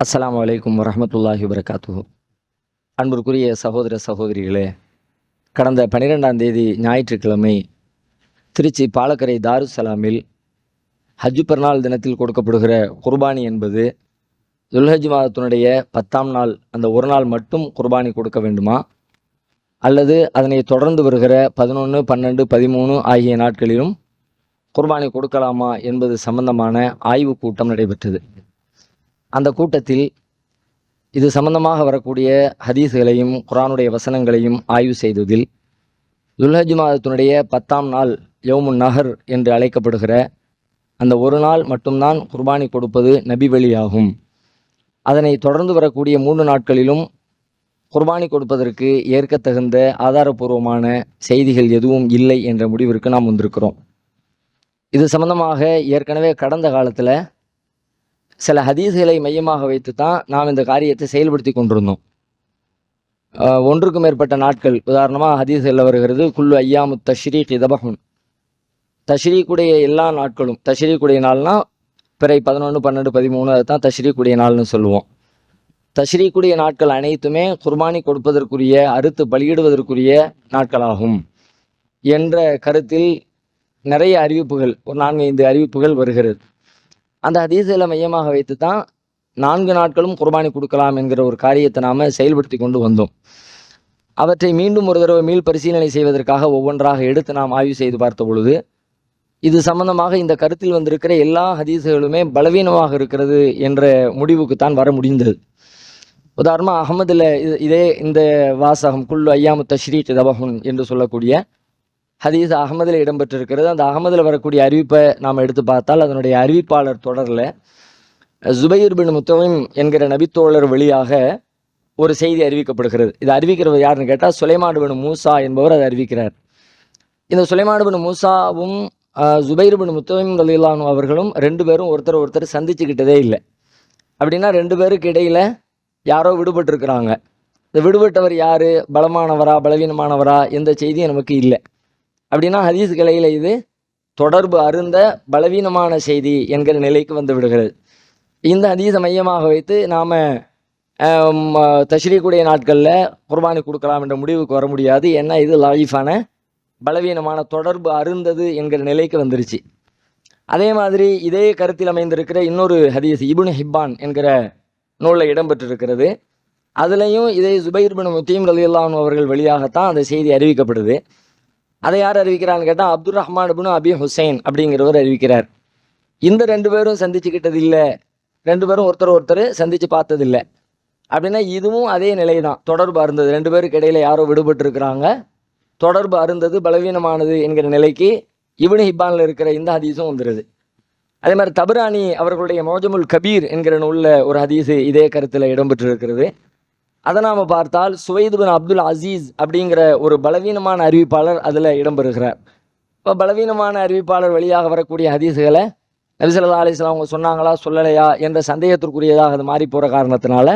அஸ்ஸலாமு அலைக்கும் வரஹ்மத்துல்லாஹி வபரகாத்துஹு. அன்பிற்குரிய சகோதர சகோதரிகளே, கடந்த 12ஆம் தேதி ஞாயிற்றுக்கிழமை திருச்சி பாலக்கரை தாருஸ்ஸலாமில் ஹஜ் பெருநாள் தினத்தில் கொடுக்கப்படுகிற குர்பானி என்பது துல்ஹஜ் மாதத்தினுடைய 10ஆம் நாள் அந்த ஒரு நாள் மட்டும் குர்பானி கொடுக்க வேண்டுமா, அல்லது அதனை தொடர்ந்து வருகிற 11, 12, 13 ஆகிய நாட்களிலும் குர்பானி கொடுக்கலாமா என்பது சம்பந்தமான ஆய்வு கூட்டம் நடைபெற்றது. அந்த கூட்டத்தில் இது சம்பந்தமாக வரக்கூடிய ஹதீஸ்களையும் குர்ஆனுடைய வசனங்களையும் ஆய்வு செய்ததில் துல்ஹஜ் மாதத்தினுடைய 10ஆம் நாள் யௌமுன் நஹர் என்று அழைக்கப்படுகிற அந்த ஒரு நாள் மட்டும்தான் குர்பானி கொடுப்பது நபி வழியாகும். அதனை தொடர்ந்து வரக்கூடிய 3 நாட்களிலும் குர்பானி கொடுப்பதற்கு ஏற்கத்தகுந்த ஆதாரபூர்வமான செய்திகள் எதுவும் இல்லை என்ற முடிவிற்கு நாம் வந்திருக்கிறோம். இது சம்பந்தமாக ஏற்கனவே கடந்த காலத்தில் சில ஹதீஸ்களை மையமாக வைத்து தான் நாம் இந்த காரியத்தை செயல்படுத்தி கொண்டிருந்தோம். ஒன்றுக்கும் மேற்பட்ட நாட்கள், உதாரணமாக ஹதீஸ்களில் வருகிறது குல்லு ஐயாமு தஷ்ரீக் தபஹுன், தஷ்ரீக்குடைய எல்லா நாட்களும், தஷ்ரீக்குடைய நாள்னா பிறை 11, 12, 13 அதுதான் தஷ்ரீக்குடைய நாள்னு சொல்லுவோம். தஷ்ரீக்குடைய நாட்கள் அனைத்துமே குர்பானி கொடுப்பதற்குரிய, அறுத்து பலியிடுவதற்குரிய நாட்களாகும் என்ற கருத்தில் நிறைய அறிவிப்புகள், ஒரு 4-5 அறிவிப்புகள் வருகிறது. அந்த ஹதீஸ்களை மையமாக வைத்து தான் 4 நாட்களும் குர்பானி கொடுக்கலாம் என்கிற ஒரு காரியத்தை நாம் செயல்படுத்தி கொண்டு வந்தோம். அவற்றை மீண்டும் ஒரு தடவை மீள் பரிசீலனை செய்வதற்காக ஒவ்வொன்றாக எடுத்து நாம் ஆய்வு செய்து பார்த்த பொழுது இது சம்பந்தமாக இந்த கருத்தில் வந்திருக்கிற எல்லா ஹதீஸ்களுமே பலவீனமாக இருக்கிறது என்ற முடிவுக்குத்தான் வர முடிந்தது. உதாரணமாக அகமதில் இதே இந்த வாசகம் குல்லு ஐயாமு தஷ்ரீக் தபஹுன் என்று சொல்லக்கூடிய ஹதீஸ் அகமதில் இடம்பெற்றிருக்கிறது. அந்த அகமதில் வரக்கூடிய அறிவிப்பை நாம் எடுத்து பார்த்தால் அதனுடைய அறிவிப்பாளர் தொடரில் ஜுபைர் பின் முத்தீம் என்கிற நபித்தோழர் வழியாக ஒரு செய்தி அறிவிக்கப்படுகிறது. இது அறிவிக்கிறவர் யாருன்னு கேட்டால் சுலைமான் பின் மூசா என்பவர் அதை அறிவிக்கிறார். இந்த சுலைமான் பின் மூசாவும் ஜுபைர் பின் முத்தீம் ரலியல்லாஹு அன்ஹு அவர்களும் 2 பேரும் ஒருத்தர் சந்திச்சுக்கிட்டதே இல்லை. அப்படின்னா 2 பேருக்கு இடையில் யாரோ விடுபட்டிருக்கிறாங்க. இந்த விடுபட்டவர் யார், பலமானவரா பலவீனமானவரா, எந்த செய்தியும் நமக்கு இல்லை. அப்படின்னா ஹதீஸ் கிளையில் இது தொடர்பு அருந்த பலவீனமான செய்தி என்கிற நிலைக்கு வந்து விடுகிறது. இந்த ஹதீஸை மையமாக வைத்து நாம் தஷ்ரீக்குடைய நாட்களில் குர்பானி கொடுக்கலாம் என்ற முடிவுக்கு வர முடியாது. ஏன்னா இது லாயிஃபான பலவீனமான தொடர்பு அருந்தது என்கிற நிலைக்கு வந்துருச்சு. அதே மாதிரி இதே கருத்தில் அமைந்திருக்கிற இன்னொரு ஹதீஸ் இப்னு ஹிப்பான் என்கிற நூலில் இடம்பெற்றிருக்கிறது. அதுலேயும் இதே ஜுபைர் பின் முத்தீம் ரலியல்லாஹு அன்ஹு அவர்கள் வழியாகத்தான் அந்த செய்தி அறிவிக்கப்படுது. அதை யார் அறிவிக்கிறான்னு கேட்டால் அப்துல் ரஹ்மான் இப்னு அபி ஹுசைன் அப்படிங்கிறவர் அறிவிக்கிறார். இந்த 2 பேரும் சந்திச்சுக்கிட்டது இல்லை, 2 பேரும் ஒருத்தர் சந்தித்து பார்த்ததில்லை. அப்படின்னா இதுவும் அதே நிலை தான், தொடர்பு அருந்தது. 2 பேருக்கு இடையில யாரோ விடுபட்டு இருக்கிறாங்க, தொடர்பு அருந்தது பலவீனமானது என்கிற நிலைக்கு இப்னு ஹிப்பானில் இருக்கிற இந்த ஹதீஸும் வந்துடுது. அதே மாதிரி தபரானி அவர்களுடைய மோஜமுல் கபீர் என்கிற நூலில் ஒரு ஹதீஸு இதே கருத்தில் இடம்பெற்றிருக்கிறது. அதை நாம் பார்த்தால் சுவைத் பின் அப்துல் அசீஸ் அப்படிங்கிற ஒரு பலவீனமான அறிவிப்பாளர் அதில் இடம்பெறுகிறார். இப்போ பலவீனமான அறிவிப்பாளர் வழியாக வரக்கூடிய ஹதீஸுகளை நபி ஸல்லல்லாஹு அலைஹி வஸல்லம் அவங்க சொன்னாங்களா சொல்லலையா என்ற சந்தேகத்திற்குரியதாக அது மாறி போகிற காரணத்தினால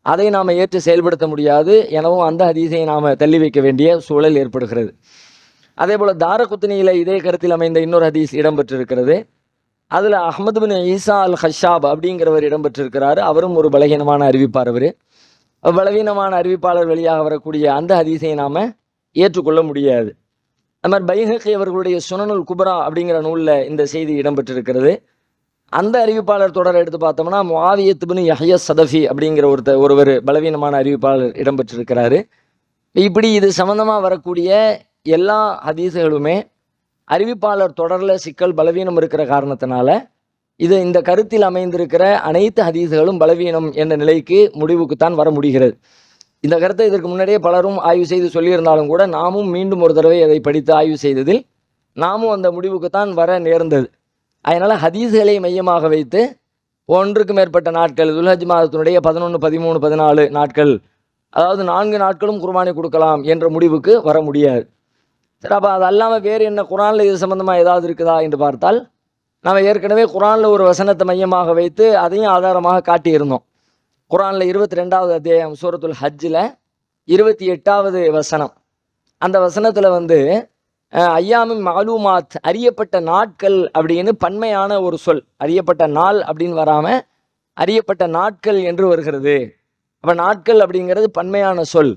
அதை நாம் ஏற்று செயல்படுத்த முடியாது. எனவும் அந்த ஹதீஸை நாம் தள்ளி வைக்க வேண்டிய சூழல் ஏற்படுகிறது. அதே போல் தாரகுத்னியில் இதே கருத்தில் அமைந்த இன்னொரு ஹதீஸ் இடம்பெற்றிருக்கிறது. அதில் அஹ்மது பின் ஈசா அல் ஹஷாப் அப்படிங்கிறவர் இடம்பெற்றிருக்கிறார். அவரும் ஒரு பலகீனமான அறிவிப்பார். அவர் பலவீனமான அறிவிப்பாளர் வழியாக வரக்கூடிய அந்த ஹதீஸை நாம் ஏற்றுக்கொள்ள முடியாது. அது மாதிரி பைஹகி அவர்களுடைய சுனனுல் குப்ரா அப்படிங்கிற நூலில் இந்த செய்தி இடம்பெற்றிருக்கிறது. அந்த அறிவிப்பாளர் தொடரை எடுத்து பார்த்தோம்னா முஆவியத் பின் யஹ்யா சதஃபி அப்படிங்கிற ஒருவர் பலவீனமான அறிவிப்பாளர் இடம்பெற்றிருக்கிறாரு. இப்படி இது சம்பந்தமாக வரக்கூடிய எல்லா ஹதீஸுகளுமே அறிவிப்பாளர் தொடரில் சிக்கல் பலவீனம் இருக்கிற காரணத்தினால இது இந்த கருத்தில் அமைந்திருக்கிற அனைத்து ஹதீஸ்களும் பலவீனம் என்ற நிலைக்கு முடிவுக்குத்தான் வர முடிகிறது. இந்த கருத்தை இதற்கு முன்னாடியே பலரும் ஆய்வு செய்து சொல்லியிருந்தாலும் கூட நாமும் மீண்டும் ஒரு தடவை அதை படித்து ஆய்வு செய்ததில் நாமும் அந்த முடிவுக்குத்தான் வர நேர்ந்தது. அதனால் ஹதீஸ்களை மையமாக வைத்து ஒன்றுக்கு மேற்பட்ட நாட்கள், துல்ஹஜ் மாதத்தினுடைய 11, 13, 14 நாட்கள், அதாவது 4 நாட்களும் குர்பானி கொடுக்கலாம் என்ற முடிவுக்கு வர முடியாது. சரி, அப்போ அது அல்லாமல் வேறு என்ன குர்ஆனில் இது சம்பந்தமாக ஏதாவது இருக்குதா என்று பார்த்தால் நாம் ஏற்கனவே குர்ஆனில் ஒரு வசனத்தை மையமாக வைத்து அதையும் ஆதாரமாக காட்டியிருந்தோம். குர்ஆனில் 22வது அத்தியாயம் சூரத்துல் ஹஜ்ஜில் 28வது வசனம், அந்த வசனத்தில் ஐயாமின் மாலூமாத் அறியப்பட்ட நாட்கள் அப்படின்னு பன்மையான ஒரு சொல், அறியப்பட்ட நாள் அப்படின்னு வராமல் அறியப்பட்ட நாட்கள் என்று வருகிறது. அப்போ நாட்கள் அப்படிங்கிறது பன்மையான சொல்.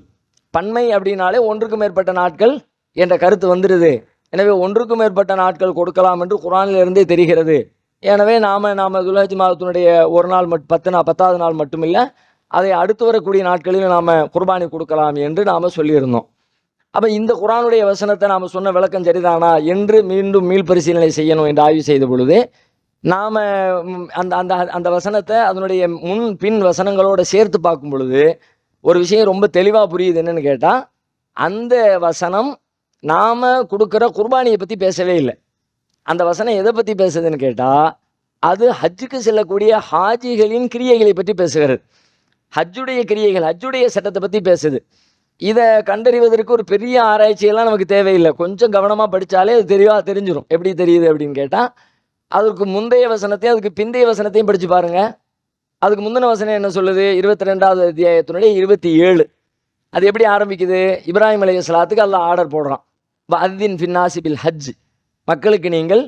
பன்மை அப்படின்னாலே ஒன்றுக்கு மேற்பட்ட நாட்கள் என்ற கருத்து வந்துடுது. எனவே ஒன்றுக்கு மேற்பட்ட நாட்கள் கொடுக்கலாம் என்று குர்ஆனிலிருந்தே தெரிகிறது. எனவே நாம துல்ஹஜ் மாதத்தினுடைய ஒரு நாள் 10வது நாள் மட்டுமில்லை, அதை அடுத்து வரக்கூடிய நாட்களில் நாம் குர்பானி கொடுக்கலாம் என்று நாம் சொல்லியிருந்தோம். அப்போ இந்த குர்ஆனுடைய வசனத்தை நாம் சொன்ன விளக்கம் சரிதானா என்று மீண்டும் மீள்பரிசீலனை செய்யணும் என்று ஆய்வு செய்த பொழுது நாம் அந்த அந்த அந்த வசனத்தை அதனுடைய முன் பின் வசனங்களோடு சேர்த்து பார்க்கும் பொழுது ஒரு விஷயம் ரொம்ப தெளிவாக புரியுது. என்னன்னு கேட்டால், அந்த வசனம் நாம் கொடுக்குற குர்பானியை பற்றி பேசவே இல்லை. அந்த வசனம் எதை பற்றி பேசுதுன்னு கேட்டால், அது ஹஜ்ஜுக்கு செல்லக்கூடிய ஹாஜிகளின் கிரியைகளை பற்றி பேசுகிறது. ஹஜ்ஜுடைய கிரியைகள், ஹஜ்ஜுடைய சட்டத்தை பற்றி பேசுது. இதை கண்டறிவதற்கு ஒரு பெரிய ஆராய்ச்சியெல்லாம் நமக்கு தேவையில்லை. கொஞ்சம் கவனமாக படித்தாலே அது தெளிவாக தெரிஞ்சிடும். எப்படி தெரியுது அப்படின்னு கேட்டால், அதுக்கு முந்தைய வசனத்தையும் அதுக்கு பிந்தைய வசனத்தையும் படித்து பாருங்கள். அதுக்கு முந்தின வசனம் என்ன சொல்லுது? 22வது அத்தியாயத்தினுடைய 27. அது எப்படி ஆரம்பிக்குது? இப்ராஹிம் அலைஹிஸ்ஸலாத்துக்கு அல்லாஹ் ஆர்டர் போடுறான். வஅத்தின் ஃபின்னாஸி பில் ஹஜ், மக்களுக்கு நீங்கள்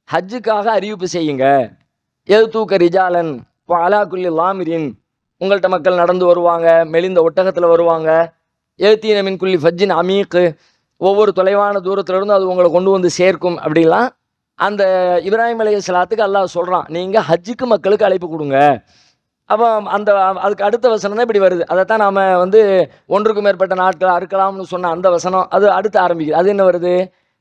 ஹஜ்ஜுக்காக அறிவிப்பு செய்யுங்க. யதூக ரிஜாலன் வஅலா குல்லி லாமிரின், உங்கள்கிட்ட மக்கள் நடந்து வருவாங்க, மெலிந்த ஒட்டகத்தில் வருவாங்க. ஏத்தீன மின் குல்லி ஃபஜ்ஜின் அமீக்கு, ஒவ்வொரு தொலைவான தூரத்திலிருந்து அது உங்களை கொண்டு வந்து சேர்க்கும். அப்படிலாம் அந்த இப்ராஹிம் அலைஹிஸ்ஸலாத்துக்கு அல்லாஹ் சொல்கிறான், நீங்கள் ஹஜ்ஜுக்கு மக்களுக்கு அழைப்பு கொடுங்க. அப்போ அதுக்கு அடுத்த வசனம் தான் இப்படி வருது. அதைத்தான் நாம் ஒன்றுக்கு மேற்பட்ட நாட்கள் அறுக்கலாம்னு சொன்ன அந்த வசனம் அது அடுத்து ஆரம்பிக்குது. அது என்ன வருது?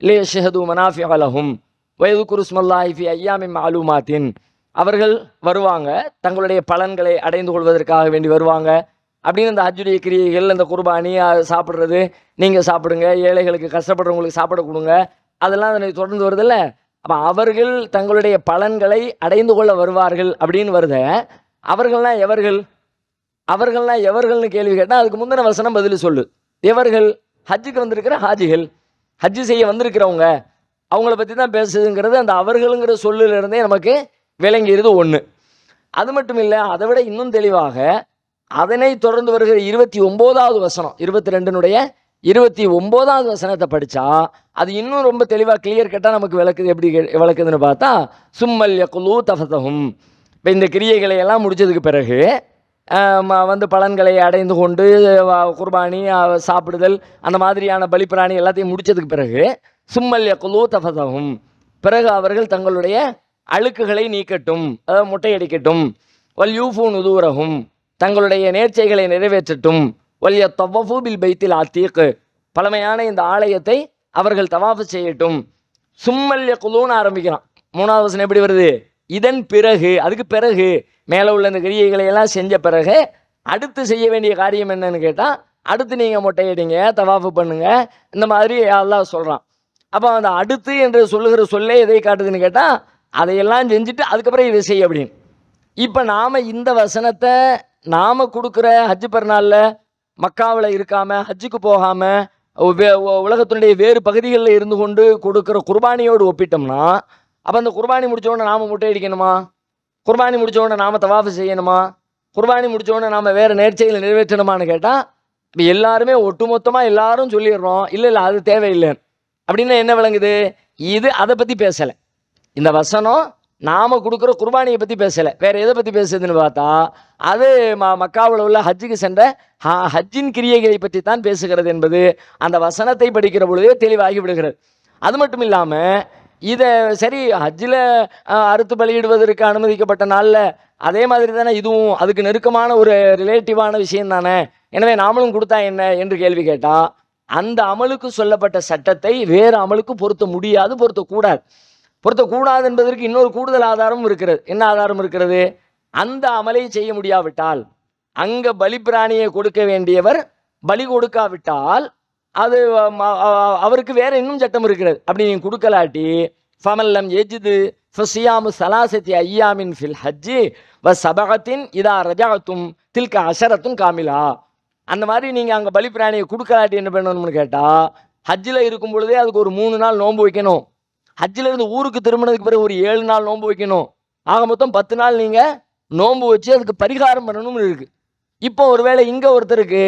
லியஷ்ஹது மனாஃபிஅ லஹும் வயதுகுரு ஸ்மல்லாஹி ஃபி அய்யாமின் மஅலூமாத்தின், அவர்கள் வருவாங்க, தங்களுடைய பலன்களை அடைந்து கொள்வதற்காக வேண்டி வருவாங்க அப்படின்னு இந்த ஹஜ்ஜுடைய கிரியைகள், இந்த குர்பானி சாப்பிட்றது, நீங்கள் சாப்பிடுங்க, ஏழைகளுக்கு கஷ்டப்படுறவங்களுக்கு சாப்பிட கொடுங்க, அதெல்லாம் அதனை தொடர்ந்து வருதில்ல. அப்போ அவர்கள் தங்களுடைய பலன்களை அடைந்து கொள்ள வருவார்கள் அப்படின்னு வருத. அவர்கள்லாம் எவர்கள்னு கேள்வி கேட்டால் அதுக்கு முந்தின வசனம் பதில் சொல்லு. எவர்கள்? ஹஜ்ஜுக்கு வந்திருக்கிற ஹாஜிகள், ஹஜ்ஜு செய்ய வந்திருக்கிறவங்க, அவங்கள பற்றி தான் பேசுதுங்கிறது அந்த அவர்களுங்கிற சொல்லிலிருந்தே நமக்கு விளங்கிடுது ஒன்று. அது மட்டும் இல்லை, அதை விட இன்னும் தெளிவாக அதனை தொடர்ந்து வருகிற 29வது வசனம், 22னுடைய 29வது வசனத்தை படித்தா அது இன்னும் ரொம்ப தெளிவாக கிளியர் கட்டாக நமக்கு விளக்குது. எப்படி விளக்குதுன்னு பார்த்தா, சும்மல் யகுலூ தஃபதஹும், இப்போ இந்த கிரியைகளை எல்லாம் முடித்ததுக்கு பிறகு வந்து பலன்களை அடைந்து கொண்டு குர்பானி சாப்பிடுதல் அந்த மாதிரியான பலிப்பிராணி எல்லாத்தையும் முடித்ததுக்கு பிறகு சும்மல் யகுலூ தஃபதஹும், பிறகு அவர்கள் தங்களுடைய அழுக்குகளை நீக்கட்டும், அதாவது முட்டையடிக்கட்டும். வல் யூஃபூ நுதூரஹும், தங்களுடைய நேர்ச்சைகளை நிறைவேற்றட்டும். வல்ய தவஃபு பில் பைத்தில் ஆத்தீக், பழமையான இந்த ஆலயத்தை அவர்கள் தவாஃபு செய்யட்டும். சும்மல் யகுலூன்னு ஆரம்பிக்கிறான். 3வது வசனம் எப்படி வருது? இதன் பிறகு, அதுக்கு பிறகு மேலே உள்ள இந்த கிரியைகளை எல்லாம் செஞ்ச பிறகு அடுத்து செய்ய வேண்டிய காரியம் என்னன்னு கேட்டால், அடுத்து நீங்கள் மொட்டையடிங்க, தவாஃபு பண்ணுங்க, இந்த மாதிரி அல்லாஹ் சொல்கிறான். அப்போ அந்த அடுத்து என்று சொல்லுகிற சொல்லே எதை காட்டுதுன்னு கேட்டால், அதையெல்லாம் செஞ்சுட்டு அதுக்கப்புறம் இதை செய்ய அப்படின்னு. இப்போ நாம் இந்த வசனத்தை நாம் கொடுக்குற ஹஜ்ஜு பெருநாளில் மக்காவில் இருக்காமல், ஹஜ்ஜுக்கு போகாமல், உலகத்தினுடைய வேறு பகுதிகளில் இருந்து கொண்டு கொடுக்குற குர்பானியோடு ஒப்பிட்டோம்னா, அப்போ அந்த குர்பானி முடித்தோடனே நாம் முட்டையடிக்கணுமா? குர்பானி முடித்தோடனே நாம் தவாஃபு செய்யணுமா? குர்பானி முடித்தோடனே நாம் வேறு நேர்ச்சைகளை நிறைவேற்றணுமான்னு கேட்டால், இப்போ எல்லாருமே ஒட்டுமொத்தமாக எல்லாரும் சொல்லிடுறோம், இல்லை அது தேவையில்லை அப்படின்னா என்ன விளங்குது? இது அதை பற்றி பேசலை. இந்த வசனம் நாம் கொடுக்குற குர்பானியை பற்றி பேசலை, வேறு எதை பற்றி பேசுதுன்னு பார்த்தா அது மக்காவில் உள்ள ஹஜ்ஜுக்கு சென்ற ஹஜ்ஜின் கிரியைகளை பற்றி தான் பேசுகிறது என்பது அந்த வசனத்தை படிக்கிற பொழுதே தெளிவாகி விடுகிறது. அது மட்டும் இல்லாமல் இதை சரி ஹஜ்ஜில் அறுத்து பலியிடுவதற்கு அனுமதிக்கப்பட்ட நாளில் அதே மாதிரி தானே இதுவும் அதுக்கு நெருக்கமான ஒரு ரிலேட்டிவான விஷயம் தானே, எனவே நாமளும் கொடுத்தா என்ன என்று கேள்வி கேட்டால், அந்த அமலுக்கு சொல்லப்பட்ட சட்டத்தை வேறு அமலுக்கு பொருத்த முடியாது, பொருத்தக்கூடாது என்பதற்கு இன்னொரு கூடுதல் ஆதாரமும் இருக்கிறது. என்ன ஆதாரம் இருக்கிறது? அந்த அமலை செய்ய முடியாவிட்டால், அங்கே பலிப்பிராணியை கொடுக்க வேண்டியவர் பலி கொடுக்காவிட்டால் அது அவருக்கு வேற இன்னும் சட்டம் இருக்கிறது. அப்படி நீங்கள் கொடுக்கலாட்டி ஃபமல்லம் எஜிது ஃபசியாமு சலாசத்தி ஐயாமின் ஃபில் ஹஜ்ஜி வ சபகத்தின் இதா ரஜாத்தும் தில்க அஷரத்தும் காமிலா. அந்த மாதிரி நீங்கள் அங்கே பலிப்பிராணியை கொடுக்கலாட்டி என்ன பண்ணணும்னு கேட்டால், ஹஜ்ஜில் இருக்கும் பொழுதே அதுக்கு ஒரு 3 நாள் நோன்பு வைக்கணும். ஹஜ்ஜில் இருந்து ஊருக்கு திரும்பினதுக்கு பிறகு ஒரு 7 நாள் நோன்பு வைக்கணும். ஆக மொத்தம் 10 நாள் நீங்கள் நோன்பு வச்சு அதுக்கு பரிகாரம் பண்ணணும்னு இருக்குது. இப்போ ஒருவேளை இங்கே ஒருத்தருக்கு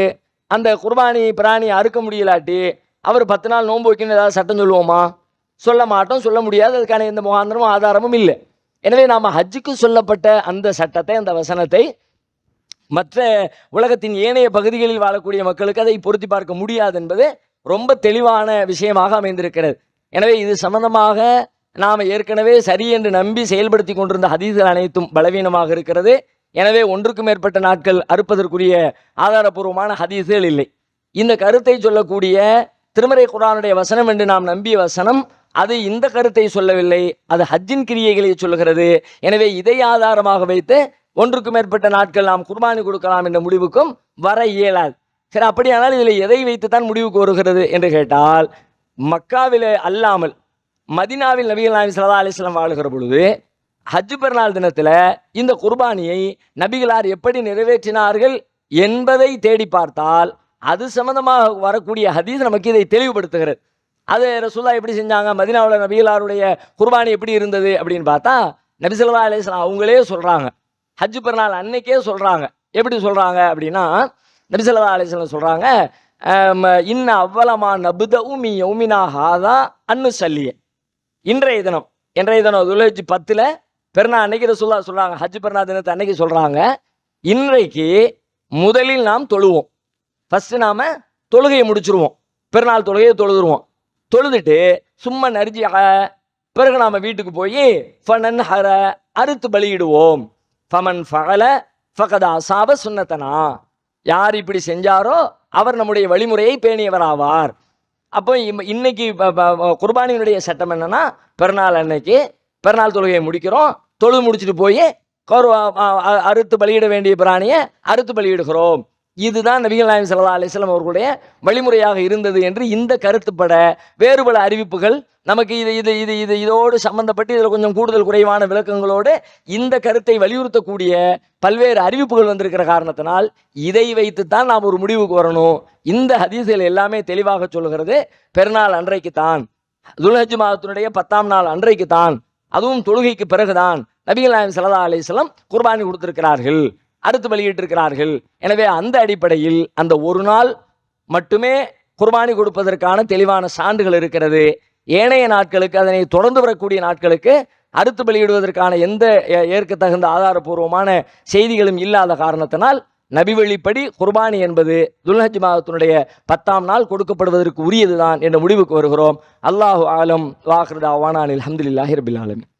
அந்த குர்பானி பிராணி அறுக்க முடியலாட்டி அவர் 10 நாள் நோன்பு வைக்கணும்னு ஏதாவது சட்டம் சொல்லுவோமா? சொல்ல மாட்டோம், சொல்ல முடியாது. அதுக்கான எந்த முகாந்திரமும் ஆதாரமும் இல்லை. எனவே நாம் ஹஜ்ஜுக்கு சொல்லப்பட்ட அந்த சட்டத்தை, அந்த வசனத்தை மற்ற உலகத்தின் ஏனைய பகுதிகளில் வாழக்கூடிய மக்களுக்கு அதை பொருத்தி பார்க்க முடியாது என்பது ரொம்ப தெளிவான விஷயமாக அமைந்திருக்கிறது. எனவே இது சம்பந்தமாக நாம் ஏற்கனவே சரி என்று நம்பி செயல்படுத்தி கொண்டிருந்த ஹதீஸ்கள் அனைத்தும் பலவீனமாக இருக்கிறது. எனவே ஒன்றுக்கும் மேற்பட்ட நாட்கள் அறுப்பதற்குரிய ஆதாரபூர்வமான ஹதீஸ்கள் இல்லை. இந்த கருத்தை சொல்லக்கூடிய திருமறை குர்ஆனுடைய வசனம் என்று நாம் நம்பிய வசனம் அது இந்த கருத்தை சொல்லவில்லை, அது ஹஜ்ஜின் கிரியைகளை சொல்கிறது. எனவே இதை ஆதாரமாக வைத்து ஒன்றுக்கும் மேற்பட்ட நாட்கள் நாம் குர்பானி கொடுக்கலாம் என்ற முடிவுக்கும் வர இயலாது. சரி, அப்படியானால் இதில் எதை வைத்து தான் முடிவுக்கு வருகிறது என்று கேட்டால், மக்காவில் அல்லாமல் மதினாவில் நபிகள் நாயகம் ஸல்லல்லாஹு அலைஹி வஸல்லம் வாழுகிற பொழுது ஹஜ் பெருநாள் தினத்தில் இந்த குர்பானியை நபிகளார் எப்படி நிறைவேற்றினார்கள் என்பதை தேடி பார்த்தால் அது சம்பந்தமாக வரக்கூடிய ஹதீஸ் நமக்கு இதை தெளிவுபடுத்துகிறது. அது ரசூலுல்லாஹ் எப்படி செஞ்சாங்க, மதீனாவில் நபிகளாருடைய குர்பானி எப்படி இருந்தது அப்படின்னு பார்த்தா, நபி ஸல்லல்லாஹு அலைஹி வஸல்லம் அவங்களே சொல்கிறாங்க, ஹஜ் பெருநாள் அன்னைக்கே சொல்கிறாங்க. எப்படி சொல்கிறாங்க அப்படின்னா, நபி ஸல்லல்லாஹு அலைஹி வஸல்லம் சொல்கிறாங்க, இன்ன அவ்வளமா நபுதஉ மின் யௌமினா ஹாதா அன்னுஸல்லிய. இன்றைய தினம் துல்ஹஜ் 10 பெருநாள் அன்னைக்கு ரசூலுல்லாஹ் சொல்கிறாங்க, ஹஜ் பெருநாள் தினத்தை அன்னைக்கு சொல்கிறாங்க, இன்றைக்கு முதலில் நாம் தொழுவோம். ஃபஸ்ட்டு நாம் தொழுகையை முடிச்சிருவோம், பெருநாள் தொழுகையை தொழுதுருவோம். தொழுதுட்டு சும்மா நரிஜி பிறகு நாம் வீட்டுக்கு போய் ஃபனன் ஹர அறுத்து பலியிடுவோம். ஃபமன் ஃபகல ஃபகத அசாப சுன்னத்தனா. யார் இப்படி செஞ்சாரோ அவர் நம்முடைய வழிமுறையை பேணியவராவார். அப்போ இன்னைக்கு குர்பானியினுடைய சட்டம் என்னன்னா, பெருநாள் அன்னைக்கு பெருநாள் தொழுகையை முடிக்கிறோம், தொழுது முடிச்சுட்டு போய் அறுத்து பலியிட வேண்டிய பிராணியை அறுத்து பலியிடுகிறோம். இதுதான் நபிகள் நாயகம் ஸல்லல்லாஹு அலைஹி வஸல்லம் அவர்களுடைய வழிமுறையாக இருந்தது என்று இந்த கருத்துப்பட வேறு பல அறிவிப்புகள் நமக்கு இதோடு சம்பந்தப்பட்டு இதில் கொஞ்சம் கூடுதல் குறைவான விளக்கங்களோடு இந்த கருத்தை வலியுறுத்தக்கூடிய பல்வேறு அறிவிப்புகள் வந்திருக்கிற காரணத்தினால் இதை வைத்துத்தான் நாம் ஒரு முடிவுக்கு வரணும். இந்த ஹதீஸ்கள் எல்லாமே தெளிவாக சொல்லுகிறது, பெருநாள் அன்றைக்கு தான், துல்ஹஜ் மாதத்தினுடைய 10ஆம் நாள் அன்றைக்கு தான், அதுவும் தொழுகைக்கு பிறகுதான் நபிகள் நாயகம் ஸல்லல்லாஹு அலைஹி வஸல்லம் குர்பானி கொடுத்திருக்கிறார்கள், அறுத்து பலியிட்டிருக்கிறார்கள். எனவே அந்த அடிப்படையில் அந்த ஒரு நாள் மட்டுமே குர்பானி கொடுப்பதற்கான தெளிவான சான்றுகள் இருக்கிறது. ஏனைய நாட்களுக்கு, அதனை தொடர்ந்து வரக்கூடிய நாட்களுக்கு அறுத்து பலியிடுவதற்கான எந்த ஏற்கத்தகுந்த ஆதாரபூர்வமான செய்திகளும் இல்லாத காரணத்தினால் நபி வழிப்படி குர்பானி என்பது துல்ஹஜ் மாதத்தினுடைய 10ஆம் நாள் கொடுக்கப்படுவதற்கு உரியதுதான் என்ற முடிவுக்கு வருகிறோம். அல்லாஹு ஆலம். வாஹிரு தஅவானா அல்ஹம்துலில்லாஹி ரப்பில் ஆலமீன்.